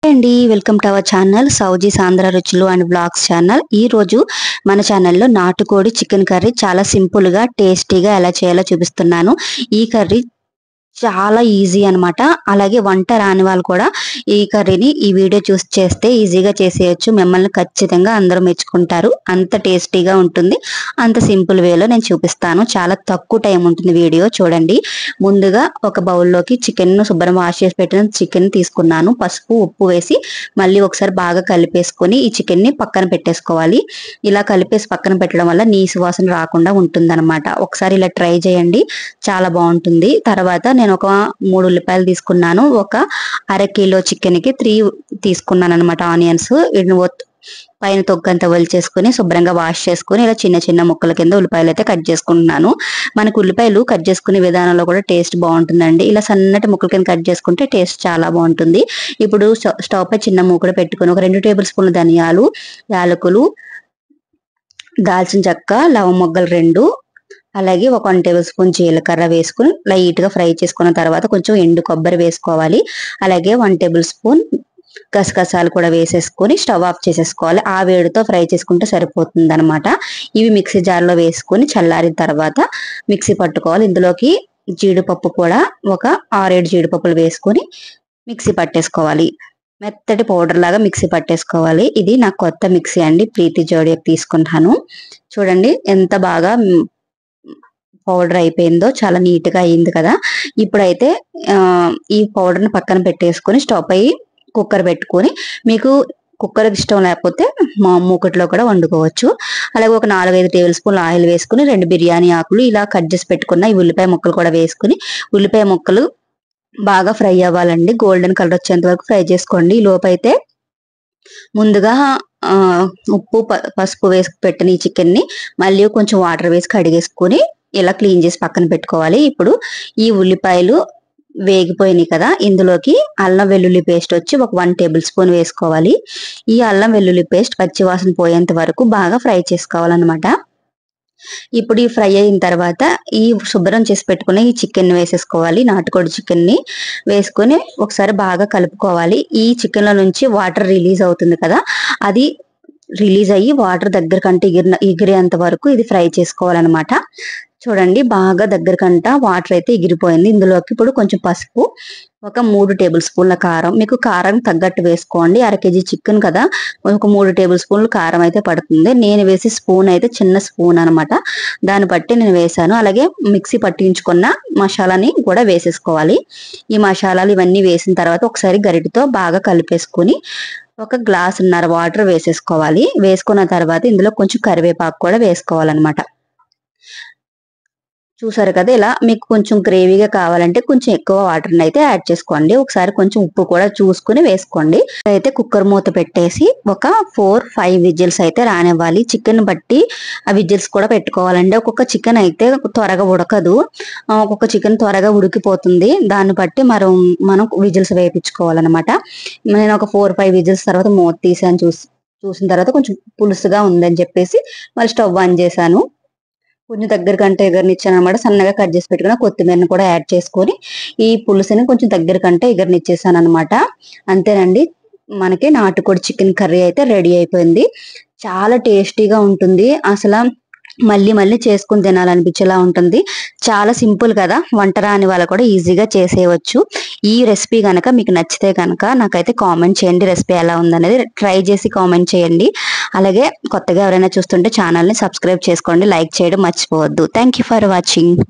అండి welcome to our channel సౌజీ సాంద్ర రుచులు అండ్ బ్లాగ్స్ ఛానల్. ఈ రోజు మన ఛానల్లో నాటుకోడి చికెన్ కర్రీ చాలా సింపుల్ గా టేస్టీగా ఎలా చేయాలో చూపిస్తున్నాను. ఈ కర్రీ చాలా ఈజీ అన్నమాట. అలాగే వంట రాని వాళ్ళు కూడా ఈ కర్రీని ఈ వీడియో చూసి చేస్తే ఈజీగా చేసేయచ్చు. మిమ్మల్ని ఖచ్చితంగా అందరూ మెచ్చుకుంటారు. అంత టేస్టీగా ఉంటుంది. అంత సింపుల్ వేలో నేను చూపిస్తాను. చాలా తక్కువ టైం ఉంటుంది వీడియో చూడండి. ముందుగా ఒక బౌల్లోకి చికెన్ ను శుభ్రం వాష్ చేసి పెట్టిన చికెన్ తీసుకున్నాను. పసుపు ఉప్పు వేసి మళ్ళీ ఒకసారి బాగా కలిపేసుకొని ఈ చికెన్ ని పక్కన పెట్టేసుకోవాలి. ఇలా కలిపేసి పక్కన పెట్టడం వల్ల నీసు వాసన రాకుండా ఉంటుందన్నమాట. ఒకసారి ఇలా ట్రై చేయండి, చాలా బాగుంటుంది. తర్వాత నేను ఒక 3 ఉల్లిపాయలు తీసుకున్నాను. ఒక అర కిలో చికెన్ కి 3 తీసుకున్నాను అనమాట ఆనియన్స్. పైన తొక్కంతా వలిచేసుకుని శుభ్రంగా వాష్ చేసుకుని ఇలా చిన్న చిన్న ముక్కల కింద ఉల్లిపాయలు అయితే కట్ చేసుకుంటున్నాను. మనకు ఉల్లిపాయలు కట్ చేసుకునే విధానంలో కూడా టేస్ట్ బాగుంటుందండి. ఇలా సన్నటి ముక్కల కింద కట్ చేసుకుంటే టేస్ట్ చాలా బాగుంటుంది. ఇప్పుడు స్టవ్ పై చిన్న మూకుడు పెట్టుకుని ఒక 2 టేబుల్ స్పూన్ల ధనియాలు, యాలకులు, దాల్చిన చెక్క, లవంగ మొగ్గలు 2, అలాగే ఒక 1 టేబుల్ స్పూన్ జీలకర్ర వేసుకుని లైట్ గా ఫ్రై చేసుకున్న తర్వాత కొంచెం ఎండు కొబ్బరి వేసుకోవాలి. అలాగే 1 టేబుల్ స్పూన్ గసగసాలు కూడా వేసేసుకొని స్టవ్ ఆఫ్ చేసేసుకోవాలి. ఆ వేడితో ఫ్రై చేసుకుంటే సరిపోతుంది అనమాట. ఇవి మిక్సీ జార్లో వేసుకొని చల్లారిన తర్వాత మిక్సీ పట్టుకోవాలి. ఇందులోకి జీడిపప్పు కూడా ఒక 6-7 జీడిపప్పులు వేసుకొని మిక్సీ పట్టేసుకోవాలి. మెత్తటి పౌడర్ లాగా మిక్సీ పట్టేసుకోవాలి. ఇది నా కొత్త మిక్సీ అండి, ప్రీతి జోడియాక్ తీసుకుంటాను. చూడండి ఎంత బాగా పౌడర్ అయిపోయిందో, చాలా నీట్ గా అయింది కదా. ఇప్పుడైతే ఈ పౌడర్ ని పక్కన పెట్టేసుకొని స్టవ్ పై కుక్కర్ పెట్టుకొని, మీకు కుక్కర్ ఇష్టం లేకపోతే మా మూకట్లో కూడా వండుకోవచ్చు. అలాగే ఒక 4-5 టేబుల్ స్పూన్లు ఆయిల్ వేసుకుని 2 బిర్యానీ ఆకులు ఇలా కట్ చేసి పెట్టుకున్న ఈ ఉల్లిపాయ ముక్కలు కూడా వేసుకుని ఉల్లిపాయ ముక్కలు బాగా ఫ్రై అవ్వాలండి. గోల్డెన్ కలర్ వచ్చేంత వరకు ఫ్రై చేసుకోండి. ఈ లోపైతే ముందుగా ఉప్పు పసుపు వేసి పెట్టిన ఈ చికెన్ ని మళ్ళీ కొంచెం వాటర్ వేసి కడిగేసుకొని ఇలా క్లీన్ చేసి పక్కన పెట్టుకోవాలి. ఇప్పుడు ఈ ఉల్లిపాయలు వేగిపోయినాయి కదా, ఇందులోకి అల్లం వెల్లుల్లి పేస్ట్ వచ్చి ఒక 1 టేబుల్ స్పూన్ వేసుకోవాలి. ఈ అల్లం వెల్లుల్లి పేస్ట్ పచ్చి వాసన పోయేంత వరకు బాగా ఫ్రై చేసుకోవాలన్నమాట. ఇప్పుడు ఈ ఫ్రై అయిన తర్వాత ఈ శుభ్రం చేసి పెట్టుకున్న ఈ చికెన్ వేసేసుకోవాలి. నాటుకోడి చికెన్ ని వేసుకొని ఒకసారి బాగా కలుపుకోవాలి. ఈ చికెన్ లో నుంచి వాటర్ రిలీజ్ అవుతుంది కదా, అది రిలీజ్ అయ్యి వాటర్ దగ్గర కంటే ఎగిరేంత వరకు ఇది ఫ్రై చేసుకోవాలన్నమాట. చూడండి బాగా దగ్గరకంట వాటర్ అయితే ఎగిరిపోయింది. ఇందులోకి ఇప్పుడు కొంచెం పసుపు, ఒక 3 టేబుల్ స్పూన్ల కారం, మీకు కారం తగ్గట్టు వేసుకోండి. 1/2 కేజీ చికెన్ కదా, ఒక 3 టేబుల్ స్పూన్లు కారం అయితే పడుతుంది. నేను వేసే స్పూన్ అయితే చిన్న స్పూన్ అనమాట, దాన్ని బట్టి నేను వేసాను. అలాగే మిక్సీ పట్టించుకున్న మసాలాని కూడా వేసేసుకోవాలి. ఈ మసాలాలు ఇవన్నీ వేసిన తర్వాత ఒకసారి గరిటెతో బాగా కలిపేసుకుని ఒక గ్లాసున్నర వాటర్ వేసేసుకోవాలి. వేసుకున్న తర్వాత ఇందులో కొంచెం కరివేపాకు కూడా వేసుకోవాలన్నమాట. చూసారు కదా, ఇలా మీకు కొంచెం గ్రేవీగా కావాలంటే కొంచెం ఎక్కువ వాటర్ అయితే యాడ్ చేసుకోండి. ఒకసారి కొంచెం ఉప్పు కూడా చూసుకుని వేసుకోండి. అయితే కుక్కర్ మూత పెట్టేసి ఒక 4-5 విజిల్స్ అయితే రానివ్వాలి. చికెన్ బట్టి ఆ విజిల్స్ కూడా పెట్టుకోవాలండి. ఒక్కొక్క చికెన్ అయితే త్వరగా ఉడకదు, ఒక్కొక్క చికెన్ త్వరగా ఉడికిపోతుంది. దాన్ని బట్టి మనం విజిల్స్ వేయించుకోవాలన్నమాట. నేను ఒక 4-5 విజిల్స్ తర్వాత మూత తీసాను. చూసిన తర్వాత కొంచెం పులుసుగా ఉందని చెప్పేసి మళ్ళీ స్టవ్ ఆన్ చేశాను. కొంచెం దగ్గరకంటే ఎగరనిచ్చాను అనమాట. సన్నగా కట్ చేసి పెట్టుకున్న కొత్తిమీరని కూడా యాడ్ చేసుకొని ఈ పులుసుని కొంచెం దగ్గరకంటే ఎగరనిచ్చేసాను అనమాట. అంతేనండి, మనకి నాటుకోడి చికెన్ కర్రీ అయితే రెడీ అయిపోయింది. చాలా టేస్టీగా ఉంటుంది. అసలు మళ్ళీ మళ్ళీ చేసుకుని తినాలనిపించేలా ఉంటుంది. చాలా సింపుల్ కదా, వంట రాని వాళ్ళు కూడా ఈజీగా చేసేయవచ్చు. ఈ రెసిపీ కనుక మీకు నచ్చితే కనుక నాకైతే కామెంట్ చేయండి. రెసిపీ ఎలా ఉందనేది ట్రై చేసి కామెంట్ చేయండి. అలాగే కొత్తగా ఎవరైనా చూస్తుంటే ఛానల్ని సబ్స్క్రైబ్ చేసుకోండి, లైక్ చేయడం మర్చిపోవద్దు. Thank you for watching.